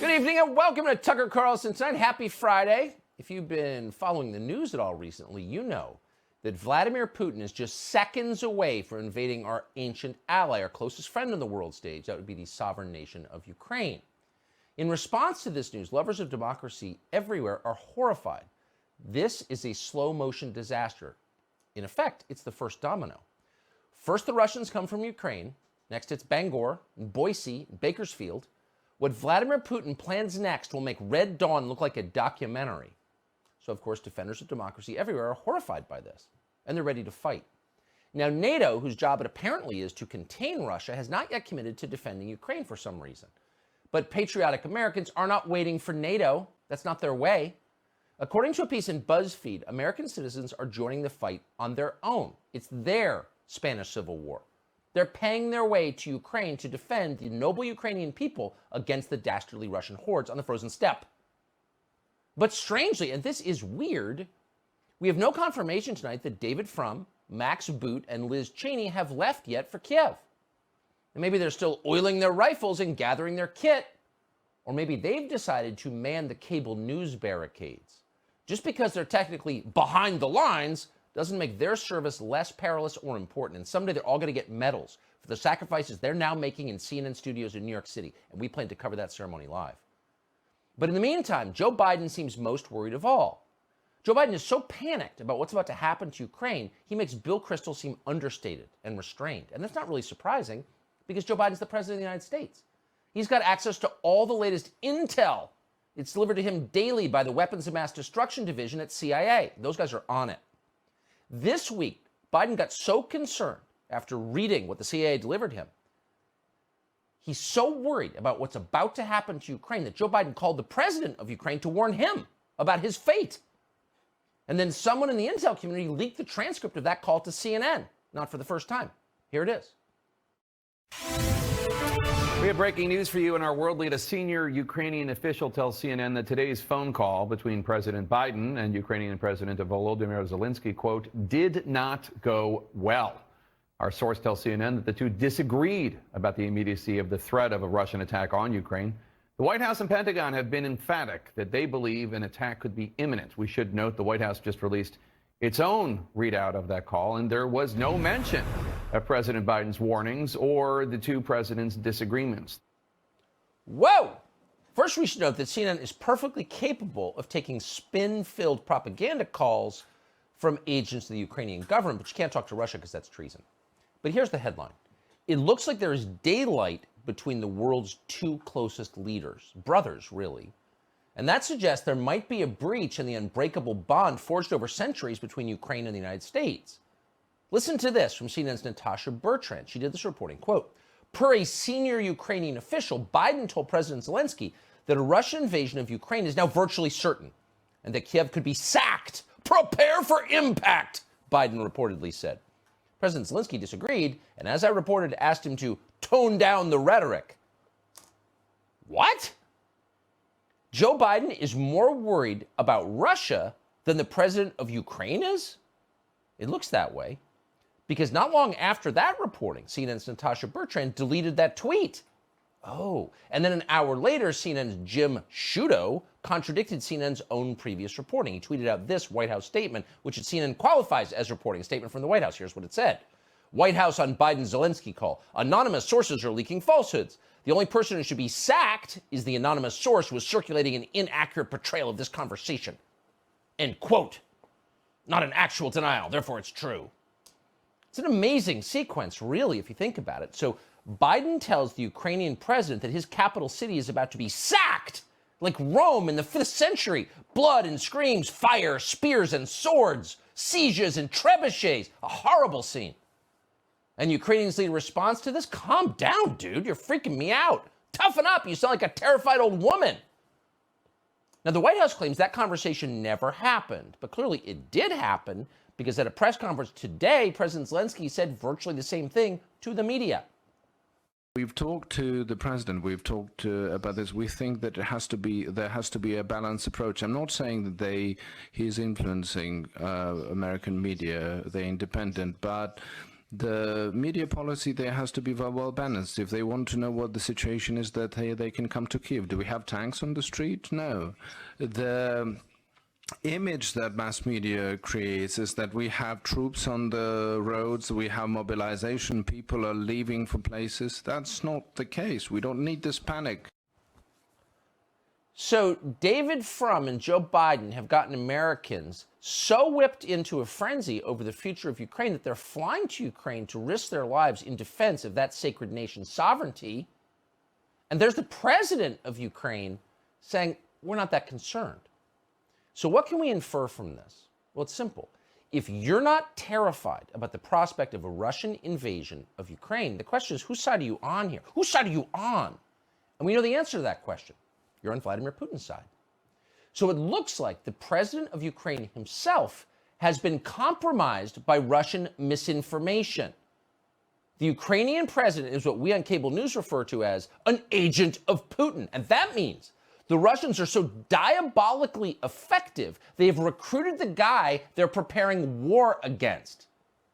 Good evening and welcome to Tucker Carlson tonight. Happy Friday. If you've been following the news at all recently, you know that Vladimir Putin is just seconds away from invading our ancient ally, our closest friend on the world stage. That would be the sovereign nation of Ukraine. In response to this news, lovers of democracy everywhere are horrified. This is a slow-motion disaster. In effect, it's the first domino. First, the Russians come from Ukraine. Next, it's Bangor, Boise, Bakersfield. What Vladimir Putin plans next will make Red Dawn look like a documentary. So, of course, defenders of democracy everywhere are horrified by this, and they're ready to fight. Now, NATO, whose job it apparently is to contain Russia, has not yet committed to defending Ukraine for some reason. But patriotic Americans are not waiting for NATO. That's not their way. According to a piece in BuzzFeed, American citizens are joining the fight on their own. It's their Spanish Civil War. They're paying their way to Ukraine to defend the noble Ukrainian people against the dastardly Russian hordes on the frozen steppe. But strangely, and this is weird, we have no confirmation tonight that David Frum, Max Boot, and Liz Cheney have left yet for Kiev. And maybe they're still oiling their rifles and gathering their kit. Or maybe they've decided to man the cable news barricades. Just because they're technically behind the lines doesn't make their service less perilous or important. And someday they're all going to get medals for the sacrifices they're now making in CNN studios in New York City. And we plan to cover that ceremony live. But in the meantime, Joe Biden seems most worried of all. Joe Biden is so panicked about what's about to happen to Ukraine, he makes Bill Kristol seem understated and restrained. And that's not really surprising because Joe Biden's the president of the United States. He's got access to all the latest intel. It's delivered to him daily by the Weapons of Mass Destruction Division at CIA. Those guys are on it. This week, Biden got so concerned after reading what the CIA delivered him. He's so worried about what's about to happen to Ukraine that Joe Biden called the president of Ukraine to warn him about his fate. And then someone in the intel community leaked the transcript of that call to CNN, not for the first time. Here it is. We have breaking news for you in our world lead. A senior Ukrainian official tells CNN that today's phone call between President Biden and Ukrainian President Volodymyr Zelensky, quote, did not go well. Our source tells CNN that the two disagreed about the immediacy of the threat of a Russian attack on Ukraine. The White House and Pentagon have been emphatic that they believe an attack could be imminent. We should note the White House just released its own readout of that call, and there was no mention of President Biden's warnings or the two presidents' disagreements. Whoa! First, we should note that CNN is perfectly capable of taking spin-filled propaganda calls from agents of the Ukrainian government, but you can't talk to Russia because that's treason. But here's the headline. It looks like there is daylight between the world's two closest leaders, brothers, really. And that suggests there might be a breach in the unbreakable bond forged over centuries between Ukraine and the United States. Listen to this from CNN's Natasha Bertrand. She did this reporting, quote, per a senior Ukrainian official, Biden told President Zelensky that a Russian invasion of Ukraine is now virtually certain and that Kiev could be sacked. Prepare for impact, Biden reportedly said. President Zelensky disagreed, and as I reported, asked him to tone down the rhetoric. What? Joe Biden is more worried about Russia than the president of Ukraine is? It looks that way. Because not long after that reporting, CNN's Natasha Bertrand deleted that tweet. Oh, and then an hour later, CNN's Jim Sciutto contradicted CNN's own previous reporting. He tweeted out this White House statement, which at CNN qualifies as reporting, a statement from the White House. Here's what it said. White House on Biden-Zelensky call. Anonymous sources are leaking falsehoods. The only person who should be sacked is the anonymous source who was circulating an inaccurate portrayal of this conversation. End quote. Not an actual denial, therefore it's true. It's an amazing sequence, really, if you think about it. So Biden tells the Ukrainian president that his capital city is about to be sacked, like Rome in the 5th century. Blood and screams, fire, spears and swords, sieges and trebuchets. A horrible scene. And Ukrainians lead a response to this? Calm down, dude. You're freaking me out. Toughen up. You sound like a terrified old woman. Now, the White House claims that conversation never happened, but clearly it did happen because at a press conference today, President Zelensky said virtually the same thing to the media. We've talked to the president. We've talked about this. We think that there has to be a balanced approach. I'm not saying that he's influencing American media. They're independent, but The media policy there has to be well balanced. If they want to know what the situation is, that they can come to Kyiv. Do we have tanks on the street? No. The image that mass media creates is that we have troops on the roads, we have mobilization, people are leaving for places. That's not the case. We don't need this panic. So David Frum and Joe Biden have gotten Americans so whipped into a frenzy over the future of Ukraine that they're flying to Ukraine to risk their lives in defense of that sacred nation's sovereignty. And there's the president of Ukraine saying, we're not that concerned. So what can we infer from this? Well, it's simple. If you're not terrified about the prospect of a Russian invasion of Ukraine, the question is, whose side are you on here? Whose side are you on? And we know the answer to that question. You're on Vladimir Putin's side. So it looks like the president of Ukraine himself has been compromised by Russian misinformation. The Ukrainian president is what we on cable news refer to as an agent of Putin. And that means the Russians are so diabolically effective, they have recruited the guy they're preparing war against.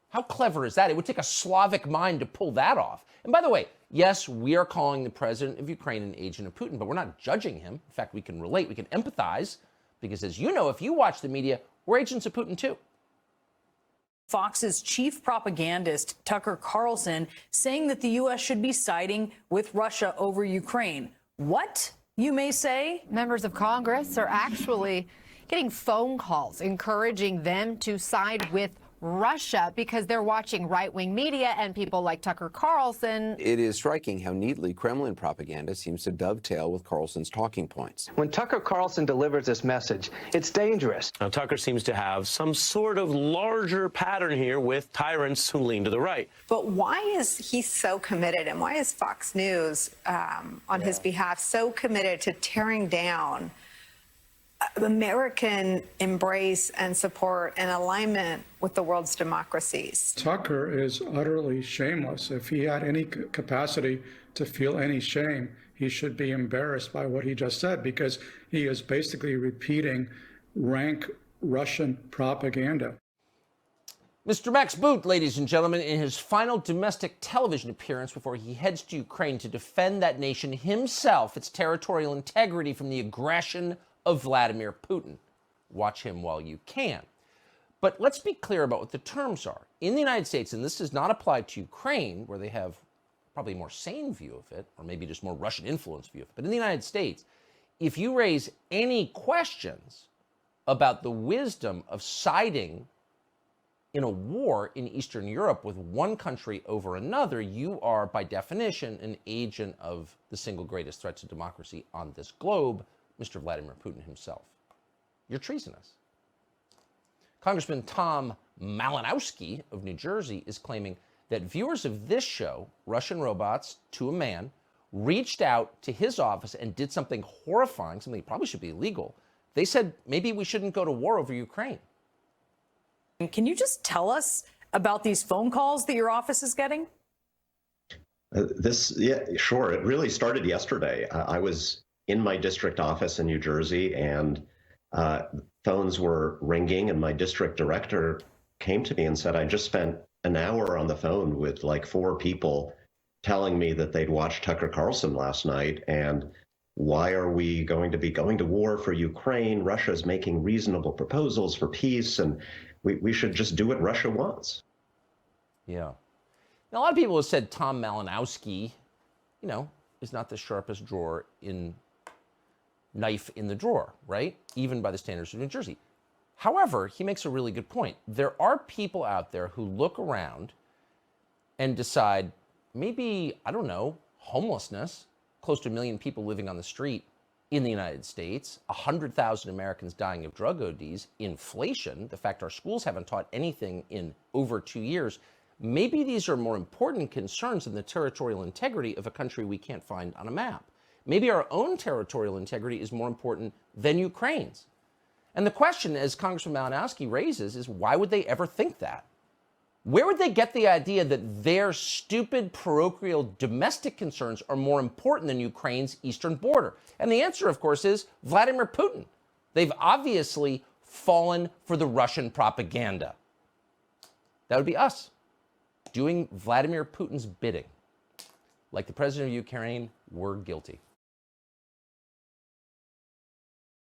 How clever is that? It would take a Slavic mind to pull that off. And by the way, yes, we are calling the president of Ukraine an agent of Putin, but we're not judging him. In fact, we can relate, we can empathize, because as you know, if you watch the media, we're agents of Putin too. Fox's chief propagandist, Tucker Carlson, saying that the U.S. should be siding with Russia over Ukraine. What, you may say? Members of Congress are actually getting phone calls encouraging them to side with Russia because they're watching right-wing media and people like Tucker Carlson. It is striking how neatly Kremlin propaganda seems to dovetail with Carlson's talking points. When Tucker Carlson delivers this message, it's dangerous. Now, Tucker seems to have some sort of larger pattern here with tyrants who lean to the right. But why is he so committed, and why is Fox News, on his behalf, so committed to tearing down American embrace and support and alignment with the world's democracies? Tucker is utterly shameless. If he had any capacity to feel any shame, he should be embarrassed by what he just said, because he is basically repeating rank Russian propaganda. Mr. Max Boot, ladies and gentlemen, in his final domestic television appearance before he heads to Ukraine to defend that nation himself, its territorial integrity from the aggression of Vladimir Putin. Watch him while you can. But let's be clear about what the terms are. In the United States, and this does not apply to Ukraine, where they have probably a more sane view of it, or maybe just more Russian influence view of it, but in the United States, if you raise any questions about the wisdom of siding in a war in Eastern Europe with one country over another, you are, by definition, an agent of the single greatest threat to democracy on this globe, Mr. Vladimir Putin himself. You're treasonous. Congressman Tom Malinowski of New Jersey is claiming that viewers of this show, Russian Robots to a Man, reached out to his office and did something horrifying, something that probably should be illegal. They said maybe we shouldn't go to war over Ukraine. Can you just tell us about these phone calls that your office is getting? Yeah, sure. It really started yesterday. I was in my district office in New Jersey, and phones were ringing, and my district director came to me and said, I just spent an hour on the phone with like 4 people telling me that they'd watched Tucker Carlson last night, and why are we going to be going to war for Ukraine? Russia's making reasonable proposals for peace, and we should just do what Russia wants. Yeah. Now, a lot of people have said Tom Malinowski, is not the sharpest knife in the drawer, right? Even by the standards of New Jersey. However, he makes a really good point. There are people out there who look around and decide maybe, I don't know, homelessness, close to 1 million people living on the street in the United States, 100,000 Americans dying of drug ODs, inflation, the fact our schools haven't taught anything in over 2 years. Maybe these are more important concerns than the territorial integrity of a country we can't find on a map. Maybe our own territorial integrity is more important than Ukraine's. And the question, as Congressman Malinowski raises, is why would they ever think that? Where would they get the idea that their stupid parochial domestic concerns are more important than Ukraine's eastern border? And the answer, of course, is Vladimir Putin. They've obviously fallen for the Russian propaganda. That would be us. doing Vladimir Putin's bidding, like the president of Ukraine, we're guilty.